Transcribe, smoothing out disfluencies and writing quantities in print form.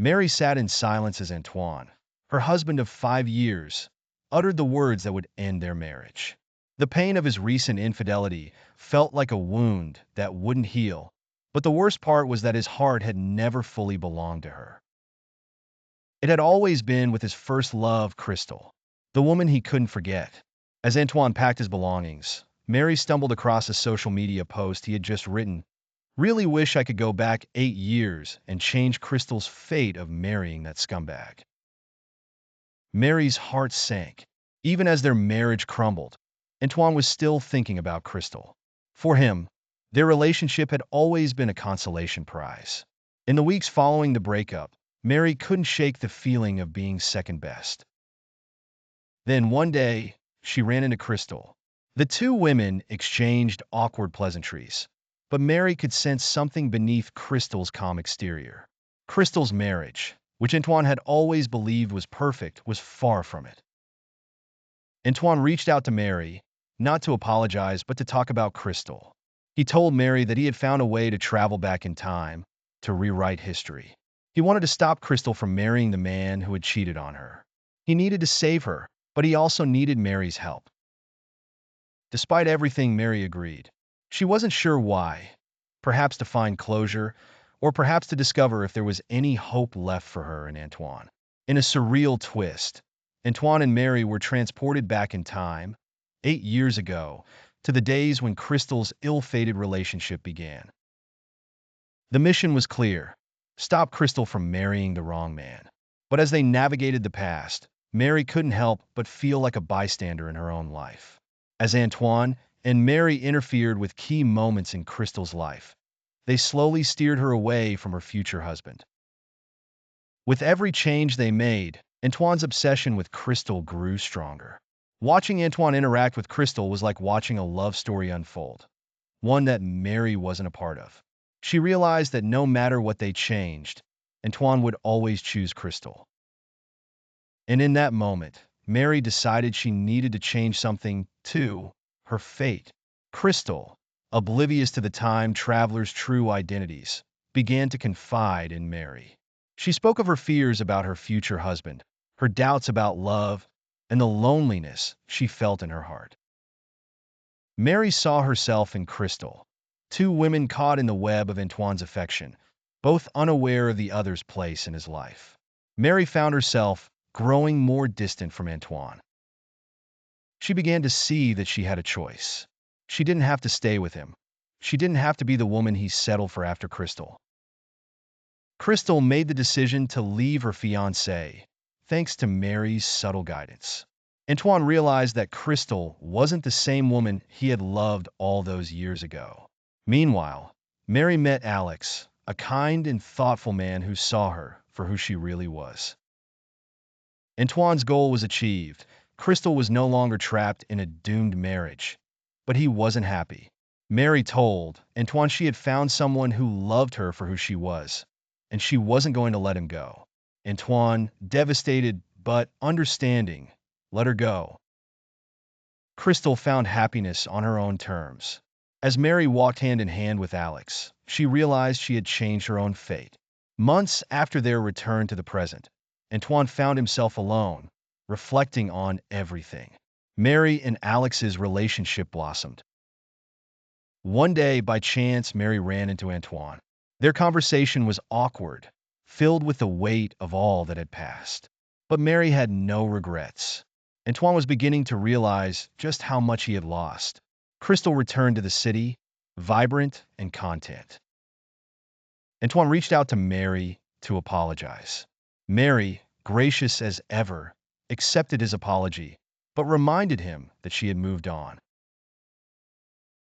Mary sat in silence as Antoine, her husband of 5 years, uttered the words that would end their marriage. The pain of his recent infidelity felt like a wound that wouldn't heal, but the worst part was that his heart had never fully belonged to her. It had always been with his first love, Krystle, the woman he couldn't forget. As Antoine packed his belongings, Mary stumbled across a social media post he had just written. Really wish I could go back 8 years and change Krystle's fate of marrying that scumbag. Mary's heart sank. Even as their marriage crumbled, Antoine was still thinking about Krystle. For him, their relationship had always been a consolation prize. In the weeks following the breakup, Mary couldn't shake the feeling of being second best. Then one day, she ran into Krystle. The two women exchanged awkward pleasantries, but Mary could sense something beneath Krystle's calm exterior. Krystle's marriage, which Antoine had always believed was perfect, was far from it. Antoine reached out to Mary, not to apologize, but to talk about Krystle. He told Mary that he had found a way to travel back in time, to rewrite history. He wanted to stop Krystle from marrying the man who had cheated on her. He needed to save her, but he also needed Mary's help. Despite everything, Mary agreed. She wasn't sure why. Perhaps to find closure, or perhaps to discover if there was any hope left for her and Antoine. In a surreal twist, Antoine and Mary were transported back in time, 8 years ago, to the days when Krystle's ill-fated relationship began. The mission was clear: stop Krystle from marrying the wrong man. But as they navigated the past, Mary couldn't help but feel like a bystander in her own life. As Antoine and Mary interfered with key moments in Krystle's life, they slowly steered her away from her future husband. With every change they made, Antoine's obsession with Krystle grew stronger. Watching Antoine interact with Krystle was like watching a love story unfold, one that Mary wasn't a part of. She realized that no matter what they changed, Antoine would always choose Krystle. And in that moment, Mary decided she needed to change something too: her fate. Krystle, oblivious to the time traveler's true identities, began to confide in Mary. She spoke of her fears about her future husband, her doubts about love, and the loneliness she felt in her heart. Mary saw herself in Krystle, two women caught in the web of Antoine's affection, both unaware of the other's place in his life. Mary found herself growing more distant from Antoine. She began to see that she had a choice. She didn't have to stay with him. She didn't have to be the woman he settled for after Krystle. Krystle made the decision to leave her fiancé, thanks to Mary's subtle guidance. Antoine realized that Krystle wasn't the same woman he had loved all those years ago. Meanwhile, Mary met Alex, a kind and thoughtful man who saw her for who she really was. Antoine's goal was achieved. Krystle was no longer trapped in a doomed marriage, but he wasn't happy. Mary told Antoine she had found someone who loved her for who she was, and she wasn't going to let him go. Antoine, devastated but understanding, let her go. Krystle found happiness on her own terms. As Mary walked hand in hand with Alex, she realized she had changed her own fate. Months after their return to the present, Antoine found himself alone, reflecting on everything. Mary and Alex's relationship blossomed. One day, by chance, Mary ran into Antoine. Their conversation was awkward, filled with the weight of all that had passed. But Mary had no regrets. Antoine was beginning to realize just how much he had lost. Krystle returned to the city, vibrant and content. Antoine reached out to Mary to apologize. Mary, gracious as ever, accepted his apology, but reminded him that she had moved on.